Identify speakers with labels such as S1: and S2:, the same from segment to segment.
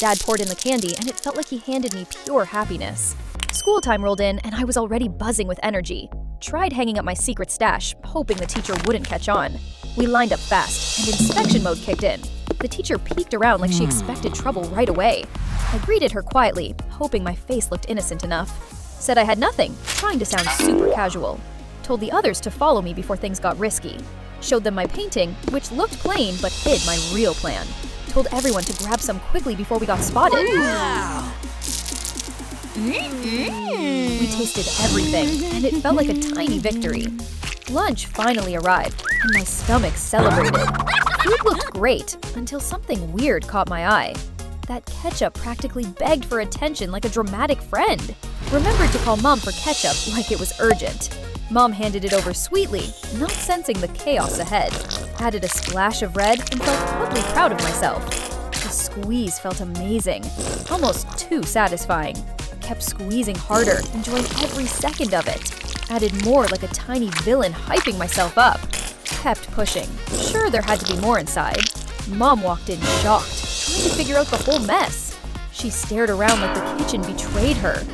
S1: Dad poured in the candy, and it felt like he handed me pure happiness. School time rolled in, and I was already buzzing with energy. Tried hanging up my secret stash, hoping the teacher wouldn't catch on. We lined up fast, and inspection mode kicked in. The teacher peeked around like she expected trouble right away. I greeted her quietly, hoping my face looked innocent enough. Said I had nothing, trying to sound super casual. Told the others to follow me before things got risky. Showed them my painting, which looked plain but hid my real plan. Told everyone to grab some quickly before we got spotted.
S2: Wow.
S1: We tasted everything, and it felt like a tiny victory. Lunch finally arrived, and my stomach celebrated. Food looked great, until something weird caught my eye. That Ketchup practically begged for attention like a dramatic friend. Remembered to call Mom for Ketchup like it was urgent. Mom handed it over sweetly, not sensing the chaos ahead. Added a splash of red and felt oddly proud of myself. The squeeze felt amazing, almost too satisfying. Kept squeezing harder, enjoying every second of it. Added more like a tiny villain, hyping myself up. Kept pushing. Sure, there had to be more inside. Mom walked in shocked, trying to figure out the whole mess. She stared around like the kitchen betrayed her.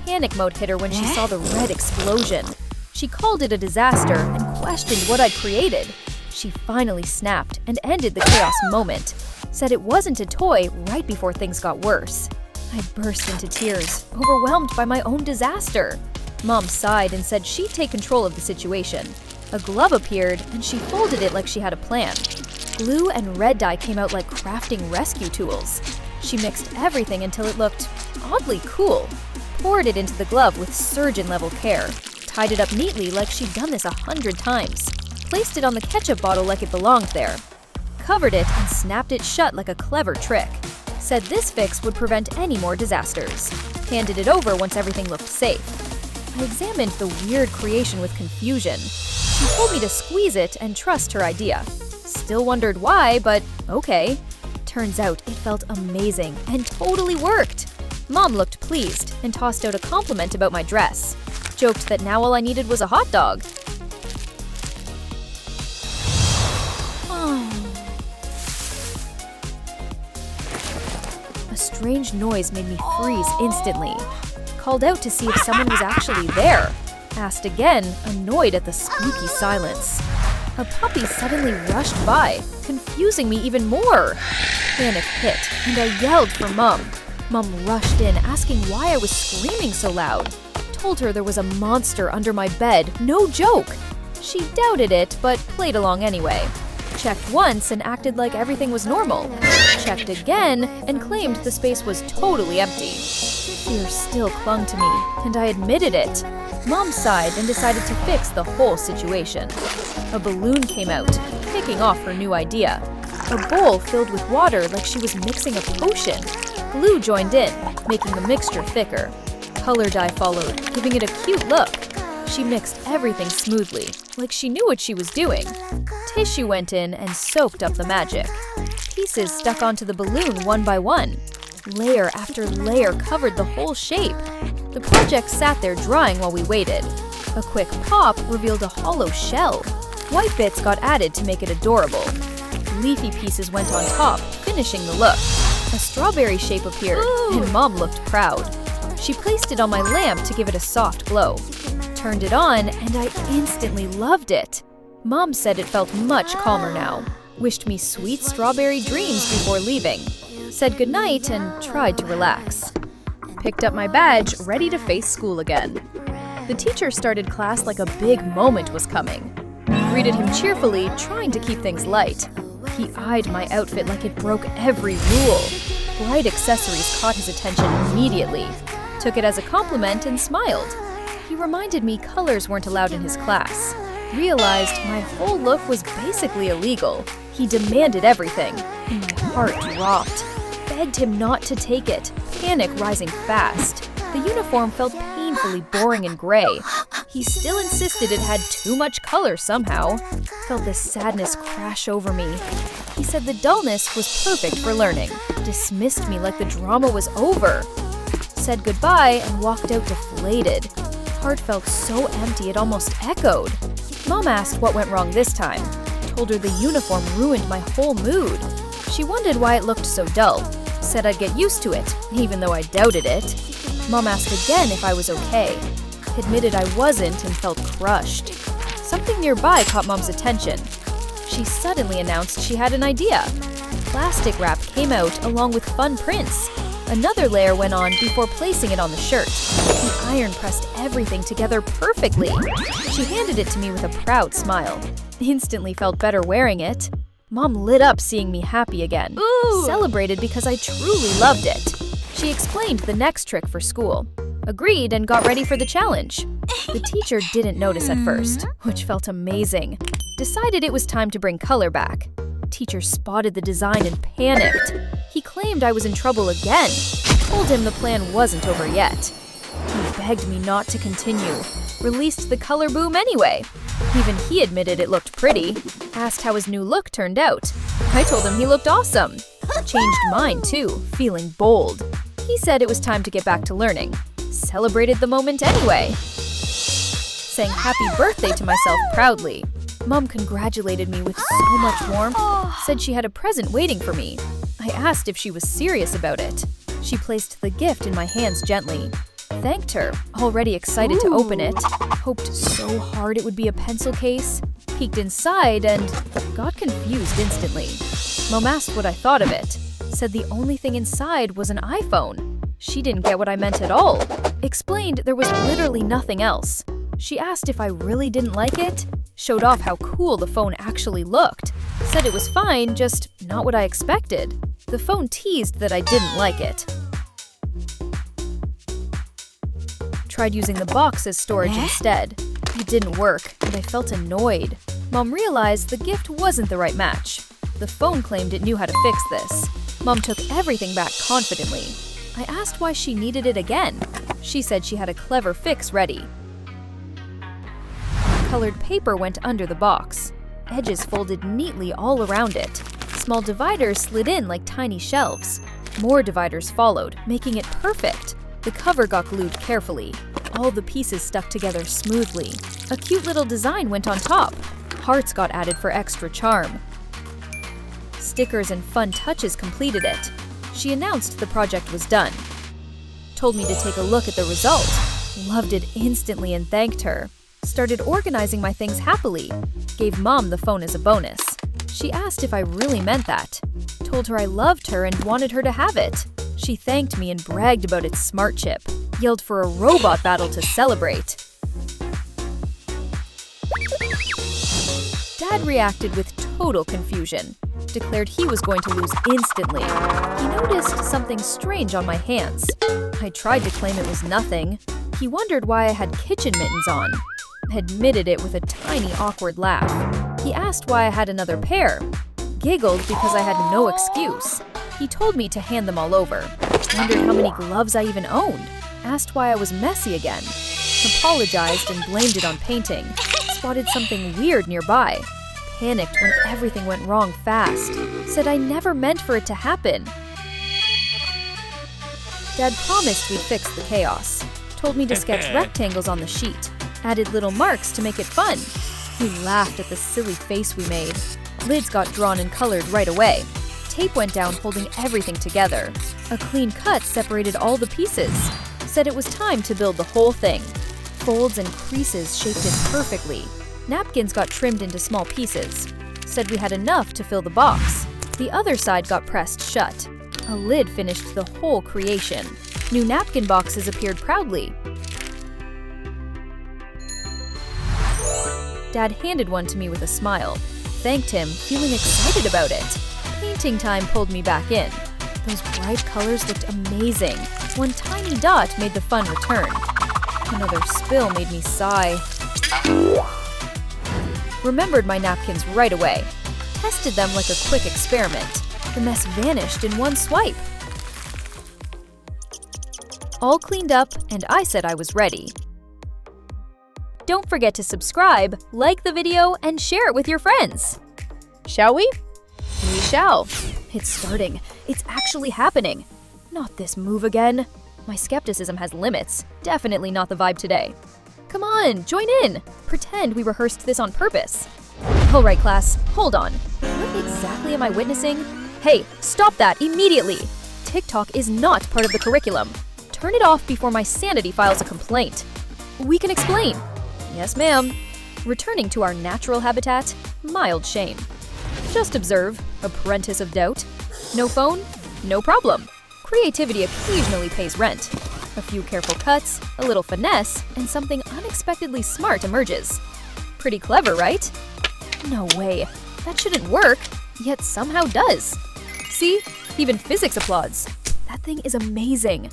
S1: Panic mode hit her when she saw the red explosion. She called it a disaster and questioned what I'd created. She finally snapped and ended the chaos moment. Said it wasn't a toy right before things got worse. I burst into tears, overwhelmed by my own disaster. Mom sighed and said she'd take control of the situation. A glove appeared, and she folded it like she had a plan. Glue and red dye came out like crafting rescue tools. She mixed everything until it looked oddly cool. Poured it into the glove with surgeon-level care. Tied it up neatly like she'd done this 100 times. Placed it on the ketchup bottle like it belonged there. Covered it and snapped it shut like a clever trick. Said this fix would prevent any more disasters. Handed it over once everything looked safe. I examined the weird creation with confusion. She told me to squeeze it and trust her idea. Still wondered why, but okay. Turns out it felt amazing and totally worked. Mom looked pleased and tossed out a compliment about my dress. Joked that now all I needed was a hot dog. A strange noise made me freeze instantly. Called out to see if someone was actually there. Asked again, annoyed at the spooky silence. A puppy suddenly rushed by, confusing me even more. Panic hit, and I yelled for Mom. Mom rushed in, asking why I was screaming so loud. Told her there was a monster under my bed, no joke. She doubted it, but played along anyway. Checked once and acted like everything was normal. Checked again and claimed the space was totally empty. Fear still clung to me, and I admitted it. Mom sighed and decided to fix the whole situation. A balloon came out, kicking off her new idea. A bowl filled with water like she was mixing a potion. Glue joined in, making the mixture thicker. Color dye followed, giving it a cute look. She mixed everything smoothly, like she knew what she was doing. Tissue went in and soaked up the magic. Pieces stuck onto the balloon one by one. Layer after layer covered the whole shape. The project sat there drying while we waited. A quick pop revealed a hollow shell. White bits got added to make it adorable. Leafy pieces went on top, finishing the look. A strawberry shape appeared, and Mom looked proud. She placed it on my lamp to give it a soft glow. Turned it on, and I instantly loved it. Mom said it felt much calmer now. Wished me sweet strawberry dreams before leaving. Said goodnight and tried to relax. Picked up my badge, ready to face school again. The teacher started class like a big moment was coming. Greeted him cheerfully, trying to keep things light. He eyed my outfit like it broke every rule. Bright accessories caught his attention immediately. Took it as a compliment and smiled. He reminded me colors weren't allowed in his class. Realized my whole look was basically illegal. He demanded everything, and my heart dropped. Begged him not to take it, panic rising fast. The uniform felt painfully boring and gray. He still insisted it had too much color somehow. Felt the sadness crash over me. He said the dullness was perfect for learning. Dismissed me like the drama was over. Said goodbye and walked out deflated. Heart felt so empty it almost echoed. Mom asked what went wrong this time. Told her the uniform ruined my whole mood. She wondered why it looked so dull. Said I'd get used to it, even though I doubted it. Mom asked again if I was okay. Admitted I wasn't and felt crushed. Something nearby caught Mom's attention. She suddenly announced she had an idea. Plastic wrap came out along with fun prints. Another layer went on before placing it on the shirt. The iron pressed everything together perfectly. She handed it to me with a proud smile. Instantly felt better wearing it. Mom lit up seeing me happy again. Celebrated because I truly loved it. She explained the next trick for school. Agreed and got ready for the challenge. The teacher didn't notice at first, which felt amazing. Decided it was time to bring color back. Teacher spotted the design and panicked. He claimed I was in trouble again. Told him the plan wasn't over yet. He begged me not to continue. Released the color boom anyway. Even he admitted it looked pretty. Asked how his new look turned out. I told him he looked awesome. Changed mine too, feeling bold. He said it was time to get back to learning. Celebrated the moment anyway. Sang happy birthday to myself proudly. Mom congratulated me with so much warmth, said she had a present waiting for me. I asked if she was serious about it. She placed the gift in my hands gently. Thanked her, already excited to open it. Hoped so hard it would be a pencil case. Peeked inside and got confused instantly. Mom asked what I thought of it. Said the only thing inside was an iPhone. She didn't get what I meant at all. Explained there was literally nothing else. She asked if I really didn't like it. Showed off how cool the phone actually looked. Said it was fine, just not what I expected. The phone teased that I didn't like it. Tried using the box as storage instead. It didn't work, and I felt annoyed. Mom realized the gift wasn't the right match. The phone claimed it knew how to fix this. Mom took everything back confidently. I asked why she needed it again. She said she had a clever fix ready. Colored paper went under the box. Edges folded neatly all around it. Small dividers slid in like tiny shelves. More dividers followed, making it perfect. The cover got glued carefully. All the pieces stuck together smoothly. A cute little design went on top. Hearts got added for extra charm. Stickers and fun touches completed it. She announced the project was done. Told me to take a look at the result. Loved it instantly and thanked her. Started organizing my things happily. Gave Mom the phone as a bonus. She asked if I really meant that. Told her I loved her and wanted her to have it. She thanked me and bragged about its smart chip. Yelled for a robot battle to celebrate. Dad reacted with total confusion. Declared he was going to lose instantly. He noticed something strange on my hands. I tried to claim it was nothing. He wondered why I had kitchen mittens on. Admitted it with a tiny awkward laugh. He asked why I had another pair. Giggled because I had no excuse. He told me to hand them all over. Wondered how many gloves I even owned. Asked why I was messy again. Apologized and blamed it on painting. Spotted something weird nearby. Panicked when everything went wrong fast. Said I never meant for it to happen. Dad promised we'd fix the chaos. Told me to sketch rectangles on the sheet. Added little marks to make it fun. He laughed at the silly face we made. Lids got drawn and colored right away. Tape went down holding everything together. A clean cut separated all the pieces. Said it was time to build the whole thing. Folds and creases shaped it perfectly. Napkins got trimmed into small pieces. Said we had enough to fill the box. The other side got pressed shut. A lid finished the whole creation. New napkin boxes appeared proudly. Dad handed one to me with a smile. Thanked him, feeling excited about it. Painting time pulled me back in. Those bright colors looked amazing. One tiny dot made the fun return. Another spill made me sigh. Remembered my napkins right away. Tested them like a quick experiment. The mess vanished in one swipe. All cleaned up, and I said I was ready. Don't forget to subscribe, like the video, and share it with your friends. Shall we? We shall. It's starting. It's actually happening. Not this move again. My skepticism has limits. Definitely not the vibe today. Come on, join in. Pretend we rehearsed this on purpose. All right, class, hold on. What exactly am I witnessing? Hey, stop that immediately. TikTok is not part of the curriculum. Turn it off before my sanity files a complaint. We can explain. Yes, ma'am. Returning to our natural habitat, mild shame. Just observe, apprentice of doubt. No phone? No problem. Creativity occasionally pays rent. A few careful cuts, a little finesse, and something unexpectedly smart emerges. Pretty clever, right? No way. That shouldn't work, yet somehow does. See? Even physics applauds. That thing is amazing.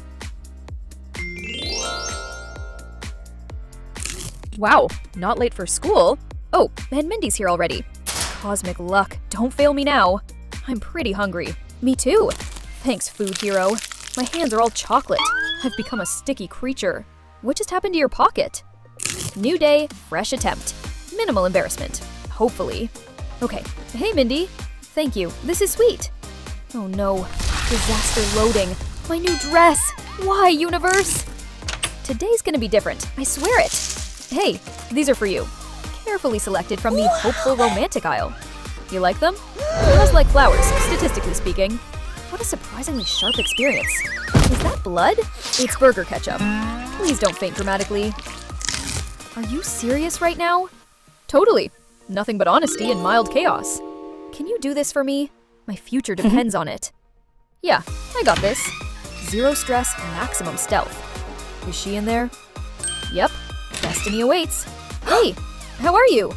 S1: Wow, not late for school? Oh, and Mindy's here already. Cosmic luck, don't fail me now. I'm pretty hungry. Me too. Thanks, food hero. My hands are all chocolate. I've become a sticky creature. What just happened to your pocket? New day, fresh attempt. Minimal embarrassment. Hopefully. Okay. Hey, Mindy. Thank you. This is sweet. Oh no. Disaster loading. My new dress. Why, universe? Today's gonna be different. I swear it. Hey, these are for you. Carefully selected from the hopeful romantic aisle. You like them? Just like flowers, statistically speaking. What a surprisingly sharp experience. Is that blood? It's burger ketchup. Please don't faint dramatically. Are you serious right now? Totally. Nothing but honesty and mild chaos. Can you do this for me? My future depends on it. Yeah, I got this. Zero stress, maximum stealth. Is she in there? Yep. Destiny awaits. Hey, how are you?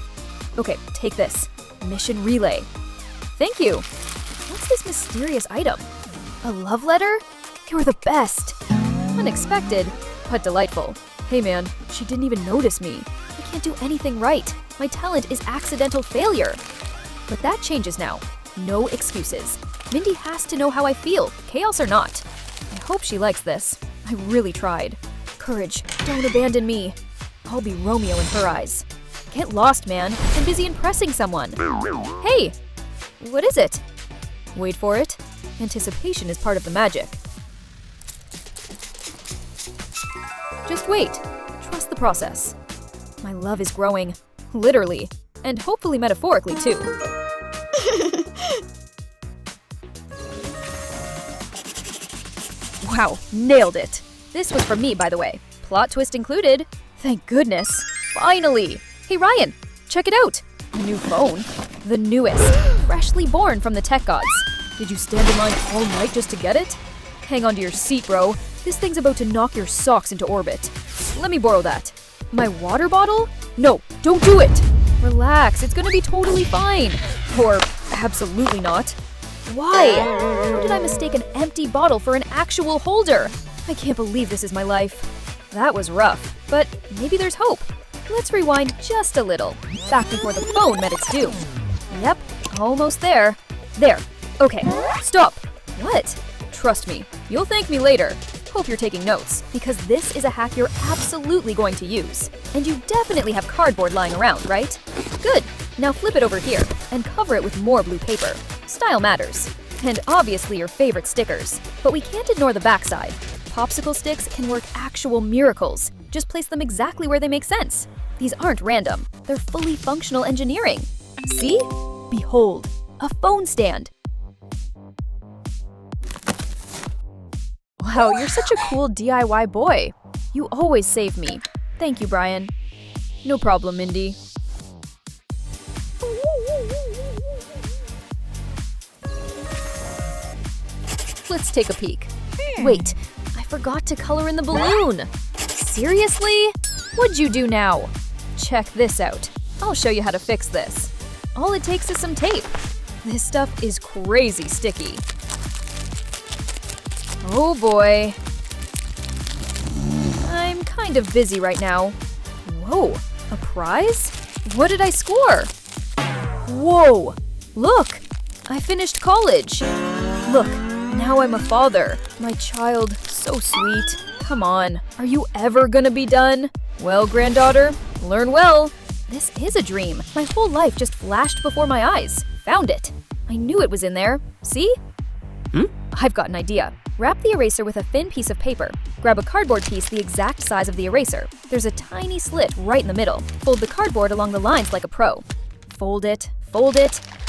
S1: Okay, take this. Mission relay. Thank you. What's this mysterious item? A love letter? You're the best. Unexpected, but delightful. Hey man, she didn't even notice me. I can't do anything right. My talent is accidental failure. But that changes now. No excuses. Mindy has to know how I feel, chaos or not. I hope she likes this. I really tried. Courage, don't abandon me. I'll be Romeo in her eyes. Get lost, man. I'm busy impressing someone. Hey! What is it? Wait for it. Anticipation is part of the magic. Just wait. Trust the process. My love is growing. Literally. And hopefully metaphorically, too. Wow, nailed it. This was from me, by the way. Plot twist included. Thank goodness. Finally! Hey Ryan, check it out! A new phone. The newest. Freshly born from the tech gods. Did you stand in line all night just to get it? Hang on to your seat, bro. This thing's about to knock your socks into orbit. Let me borrow that. My water bottle? No, don't do it! Relax, it's gonna be totally fine. Or absolutely not. Why? How did I mistake an empty bottle for an actual holder? I can't believe this is my life. That was rough, but maybe there's hope. Let's rewind just a little, back before the phone met its doom. Yep, almost there. There. Okay, stop. What? Trust me, you'll thank me later. Hope you're taking notes, because this is a hack you're absolutely going to use. And you definitely have cardboard lying around, right? Good. Now flip it over here and cover it with more blue paper. Style matters. And obviously your favorite stickers. But we can't ignore the backside. Popsicle sticks can work actual miracles. Just place them exactly where they make sense. These aren't random. They're fully functional engineering. See? Behold, a phone stand. Wow, you're such a cool DIY boy. You always save me. Thank you, Brian. No problem, Mindy. Let's take a peek. Wait, I forgot to color in the balloon. Seriously? What'd you do now? Check this out. I'll show you how to fix this. All it takes is some tape. This stuff is crazy sticky. Oh boy. I'm kind of busy right now. Whoa, a prize? What did I score? Whoa, look, I finished college. Look, now I'm a father. My child, so sweet. Come on, are you ever gonna be done? Well, granddaughter, learn well. This is a dream. My whole life just flashed before my eyes. Found it. I knew it was in there. See? I've got an idea. Wrap the eraser with a thin piece of paper. Grab a cardboard piece the exact size of the eraser. There's a tiny slit right in the middle. Fold the cardboard along the lines like a pro. Fold it,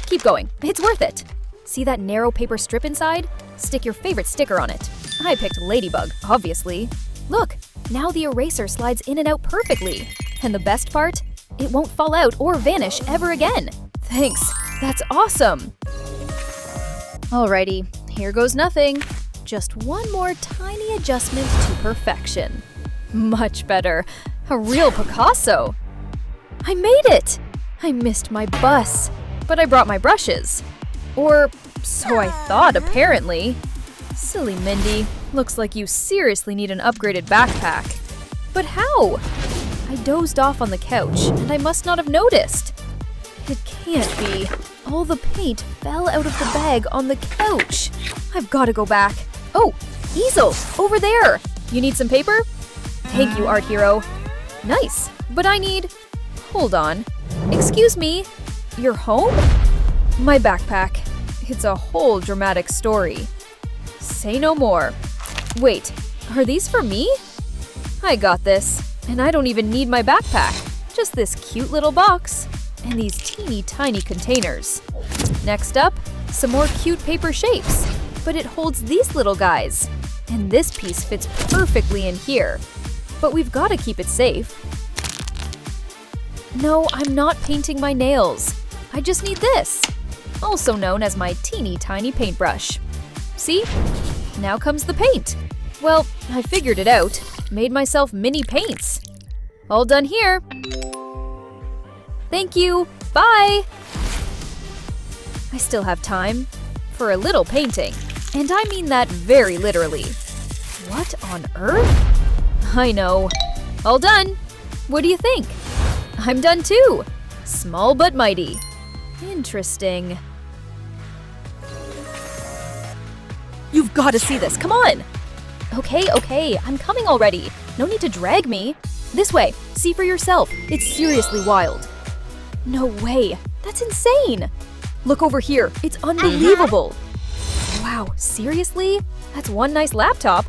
S1: keep going. It's worth it. See that narrow paper strip inside? Stick your favorite sticker on it. I picked Ladybug, obviously. Look, now the eraser slides in and out perfectly. And the best part? It won't fall out or vanish ever again. Thanks, that's awesome. Alrighty, here goes nothing. Just one more tiny adjustment to perfection. Much better. A real Picasso. I made it! I missed my bus, but I brought my brushes. Or so I thought, apparently. Silly Mindy, looks like you seriously need an upgraded backpack. But how? I dozed off on the couch, and I must not have noticed. It can't be. All the paint fell out of the bag on the couch. I've got to go back. Oh, easel, over there. You need some paper? Thank you, art hero. Nice, but I need… Hold on. Excuse me, you're home? My backpack. It's a whole dramatic story. Say no more. Wait, are these for me? I got this, and I don't even need my backpack. Just this cute little box and these teeny tiny containers. Next up, some more cute paper shapes, but it holds these little guys. And this piece fits perfectly in here. But we've got to keep it safe. No, I'm not painting my nails. I just need this, also known as my teeny tiny paintbrush. See? Now comes the paint. Well, I figured it out. Made myself mini paints. All done here. Thank you. Bye. I still have time for a little painting, and I mean that very literally. What on earth? I know. All done. What do you think? I'm done too. Small but mighty. Interesting. You've got to see this. Come on. Okay, I'm coming already. No need to drag me. This way. See for yourself. It's seriously wild. No way. That's insane. Look over here. It's unbelievable. Wow, seriously? That's one nice laptop.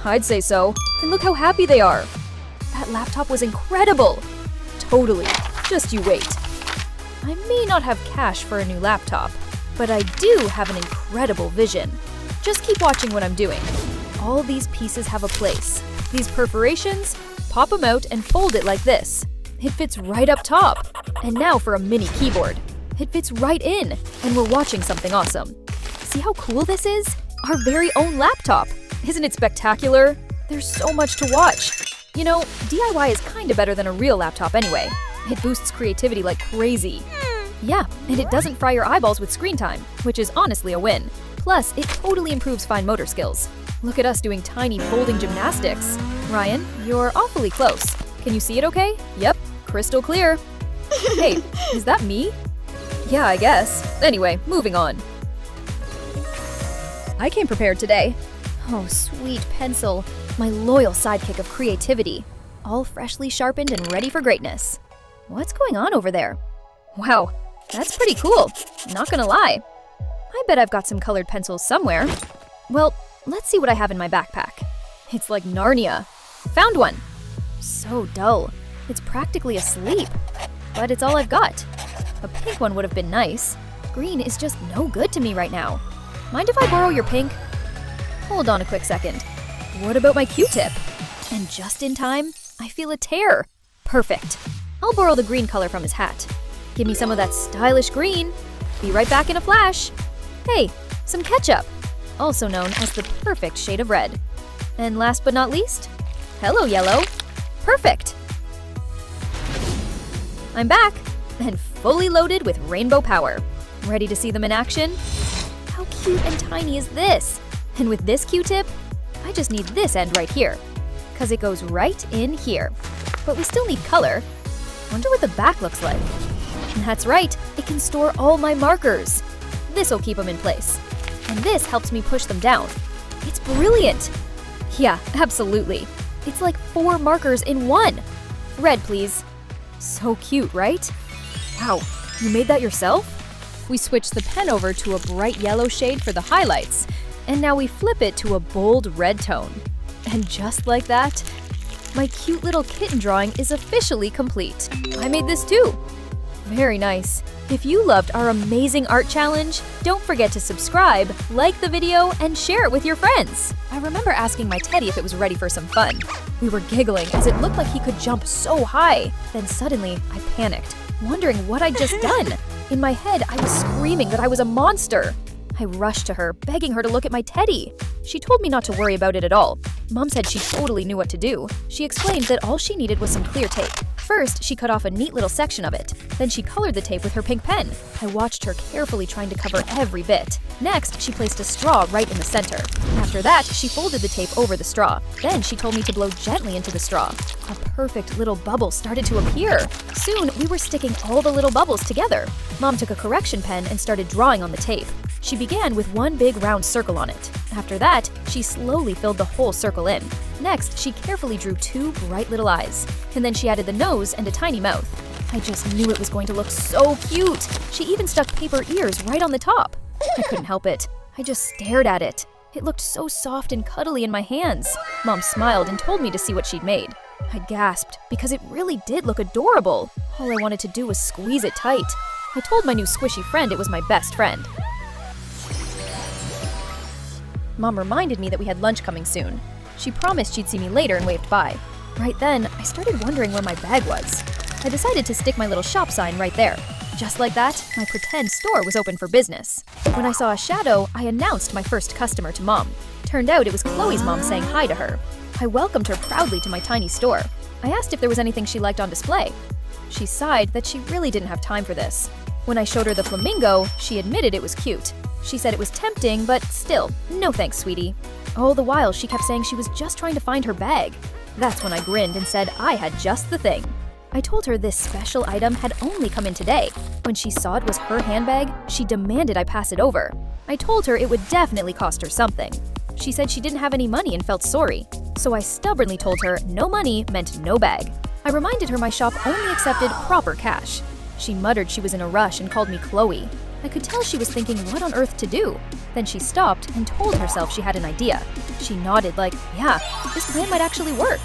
S1: I'd say so. And look how happy they are. That laptop was incredible. Totally. Just you wait. I may not have cash for a new laptop, but I do have an incredible vision. Just keep watching what I'm doing. All these pieces have a place. These perforations, pop them out and fold it like this. It fits right up top. And now for a mini keyboard. It fits right in, and we're watching something awesome. See how cool this is? Our very own laptop. Isn't it spectacular? There's so much to watch. You know, DIY is kinda better than a real laptop anyway. It boosts creativity like crazy. Yeah, and it doesn't fry your eyeballs with screen time, which is honestly a win. Plus, it totally improves fine motor skills. Look at us doing tiny folding gymnastics. Ryan, you're awfully close. Can you see it okay? Yep, crystal clear. Hey, is that me? Yeah, I guess. Anyway, moving on. I came prepared today. Oh, sweet pencil. My loyal sidekick of creativity. All freshly sharpened and ready for greatness. What's going on over there? Wow, that's pretty cool. Not gonna lie. I bet I've got some colored pencils somewhere. Well, let's see what I have in my backpack. It's like Narnia. Found one. So dull. It's practically asleep. But it's all I've got. A pink one would have been nice. Green is just no good to me right now. Mind if I borrow your pink? Hold on a quick second. What about my Q-tip? And just in time, I feel a tear. Perfect. I'll borrow the green color from his hat. Give me some of that stylish green. Be right back in a flash. Hey, some ketchup. Also known as the perfect shade of red. And last but not least, hello yellow. Perfect. I'm back, and fully loaded with rainbow power. Ready to see them in action? How cute and tiny is this? And with this Q-tip, I just need this end right here, because it goes right in here. But we still need color. Wonder what the back looks like. That's right, it can store all my markers. This'll keep them in place. And this helps me push them down. It's brilliant. Yeah, absolutely. It's like 4 markers in one. Red, please. So cute, right? Wow, you made that yourself? We switched the pen over to a bright yellow shade for the highlights, and now we flip it to a bold red tone. And just like that, my cute little kitten drawing is officially complete. I made this too. Very nice. If you loved our amazing art challenge, don't forget to subscribe, like the video, and share it with your friends. I remember asking my teddy if it was ready for some fun. We were giggling as it looked like he could jump so high. Then suddenly, I panicked, wondering what I'd just done. In my head, I was screaming that I was a monster. I rushed to her, begging her to look at my teddy. She told me not to worry about it at all. Mom said she totally knew what to do. She explained that all she needed was some clear tape. First, she cut off a neat little section of it. Then she colored the tape with her pink pen. I watched her carefully trying to cover every bit. Next, she placed a straw right in the center. After that, she folded the tape over the straw. Then she told me to blow gently into the straw. A perfect little bubble started to appear. Soon, we were sticking all the little bubbles together. Mom took a correction pen and started drawing on the tape. She began with one big round circle on it. After that, she slowly filled the whole circle in. Next, she carefully drew two bright little eyes. And then she added the nose and a tiny mouth. I just knew it was going to look so cute. She even stuck paper ears right on the top. I couldn't help it. I just stared at it. It looked so soft and cuddly in my hands. Mom smiled and told me to see what she'd made. I gasped because it really did look adorable. All I wanted to do was squeeze it tight. I told my new squishy friend it was my best friend. Mom reminded me that we had lunch coming soon. She promised she'd see me later and waved bye. Right then, I started wondering where my bag was. I decided to stick my little shop sign right there. Just like that, my pretend store was open for business. When I saw a shadow, I announced my first customer to Mom. Turned out it was Chloe's mom saying hi to her. I welcomed her proudly to my tiny store. I asked if there was anything she liked on display. She sighed that she really didn't have time for this. When I showed her the flamingo, she admitted it was cute. She said it was tempting, but still, no thanks, sweetie. All the while, she kept saying she was just trying to find her bag. That's when I grinned and said I had just the thing. I told her this special item had only come in today. When she saw it was her handbag, she demanded I pass it over. I told her it would definitely cost her something. She said she didn't have any money and felt sorry. So I stubbornly told her no money meant no bag. I reminded her my shop only accepted proper cash. She muttered she was in a rush and called me Chloe. I could tell she was thinking what on earth to do. Then she stopped and told herself she had an idea. She nodded like, yeah, this plan might actually work.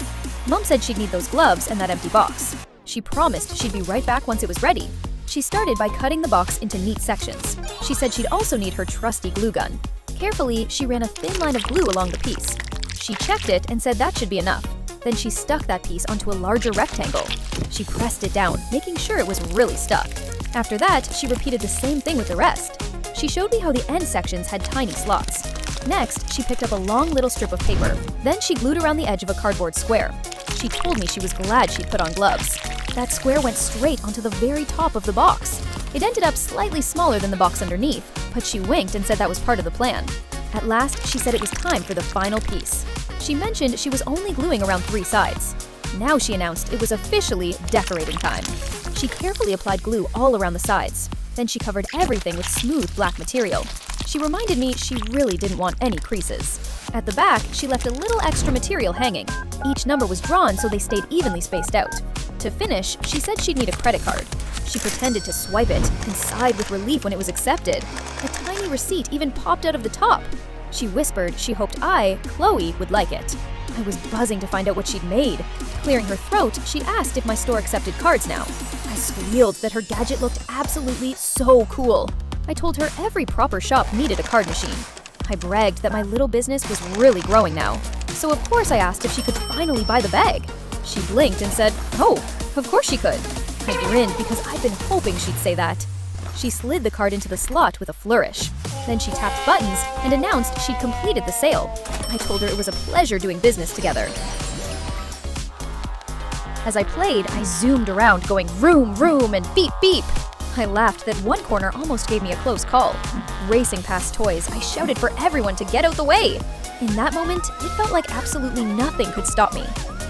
S1: Mom said she'd need those gloves and that empty box. She promised she'd be right back once it was ready. She started by cutting the box into neat sections. She said she'd also need her trusty glue gun. Carefully, she ran a thin line of glue along the piece. She checked it and said that should be enough. Then she stuck that piece onto a larger rectangle. She pressed it down, making sure it was really stuck. After that, she repeated the same thing with the rest. She showed me how the end sections had tiny slots. Next, she picked up a long little strip of paper. Then she glued around the edge of a cardboard square. She told me she was glad she'd put on gloves. That square went straight onto the very top of the box. It ended up slightly smaller than the box underneath, but she winked and said that was part of the plan. At last, she said it was time for the final piece. She mentioned she was only gluing around 3 sides. Now she announced it was officially decorating time. She carefully applied glue all around the sides. Then she covered everything with smooth black material. She reminded me she really didn't want any creases. At the back, she left a little extra material hanging. Each number was drawn so they stayed evenly spaced out. To finish, she said she'd need a credit card. She pretended to swipe it and sighed with relief when it was accepted. A tiny receipt even popped out of the top. She whispered she hoped I, Chloe, would like it. I was buzzing to find out what she'd made. Clearing her throat, she asked if my store accepted cards now. I squealed that her gadget looked absolutely so cool. I told her every proper shop needed a card machine. I bragged that my little business was really growing now. So of course I asked if she could finally buy the bag. She blinked and said, oh, of course she could. I grinned because I'd been hoping she'd say that. She slid the card into the slot with a flourish. Then she tapped buttons and announced she'd completed the sale. I told her it was a pleasure doing business together. As I played, I zoomed around going vroom, vroom, and beep, beep. I laughed that one corner almost gave me a close call. Racing past toys, I shouted for everyone to get out the way. In that moment, it felt like absolutely nothing could stop me.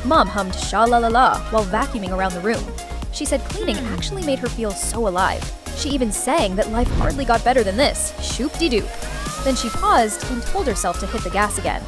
S1: Mom hummed sha-la-la-la while vacuuming around the room. She said cleaning actually made her feel so alive. She even sang that life hardly got better than this, shoop-de-doop. Then she paused and told herself to hit the gas again.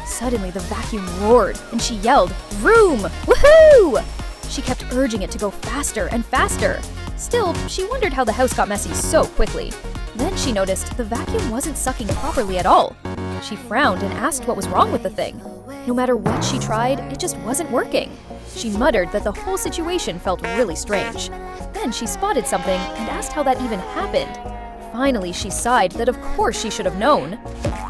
S1: Suddenly, the vacuum roared, and she yelled, vroom! Woohoo! She kept urging it to go faster and faster. Still, she wondered how the house got messy so quickly. Then she noticed the vacuum wasn't sucking properly at all. She frowned and asked what was wrong with the thing. No matter what she tried, it just wasn't working. She muttered that the whole situation felt really strange. Then she spotted something and asked how that even happened. Finally, she sighed that of course she should have known.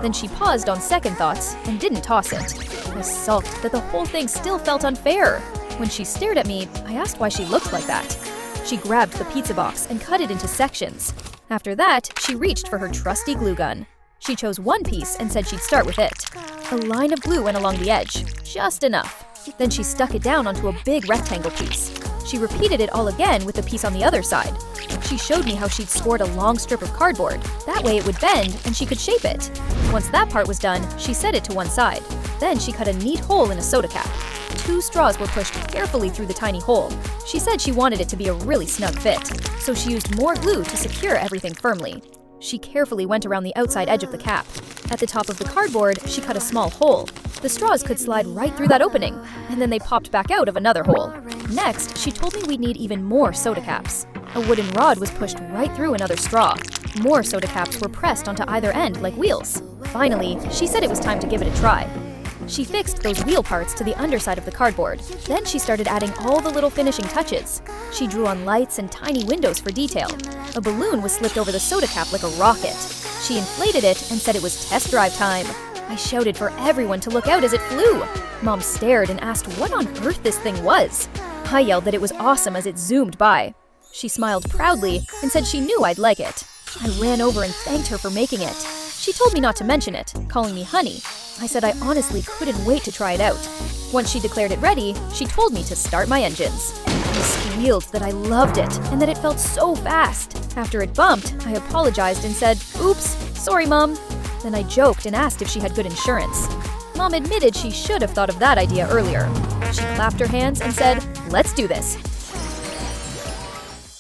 S1: Then she paused on second thoughts and didn't toss it. I sulked that the whole thing still felt unfair. When she stared at me, I asked why she looked like that. She grabbed the pizza box and cut it into sections. After that, she reached for her trusty glue gun. She chose one piece and said she'd start with it. A line of glue went along the edge, just enough. Then she stuck it down onto a big rectangle piece. She repeated it all again with the piece on the other side. She showed me how she'd scored a long strip of cardboard. That way it would bend and she could shape it. Once that part was done, she set it to one side. Then she cut a neat hole in a soda cap. 2 straws were pushed carefully through the tiny hole. She said she wanted it to be a really snug fit, so she used more glue to secure everything firmly. She carefully went around the outside edge of the cap. At the top of the cardboard, she cut a small hole. The straws could slide right through that opening, and then they popped back out of another hole. Next, she told me we'd need even more soda caps. A wooden rod was pushed right through another straw. More soda caps were pressed onto either end like wheels. Finally, she said it was time to give it a try. She fixed those wheel parts to the underside of the cardboard. Then she started adding all the little finishing touches. She drew on lights and tiny windows for detail. A balloon was slipped over the soda cap like a rocket. She inflated it and said it was test drive time. I shouted for everyone to look out as it flew. Mom stared and asked what on earth this thing was. I yelled that it was awesome as it zoomed by. She smiled proudly and said she knew I'd like it. I ran over and thanked her for making it. She told me not to mention it, calling me honey. I said I honestly couldn't wait to try it out. Once she declared it ready, she told me to start my engines. I squealed that I loved it and that it felt so fast. After it bumped, I apologized and said, "Oops, sorry, Mom." Then I joked and asked if she had good insurance. Mom admitted she should have thought of that idea earlier. She clapped her hands and said, "Let's do this."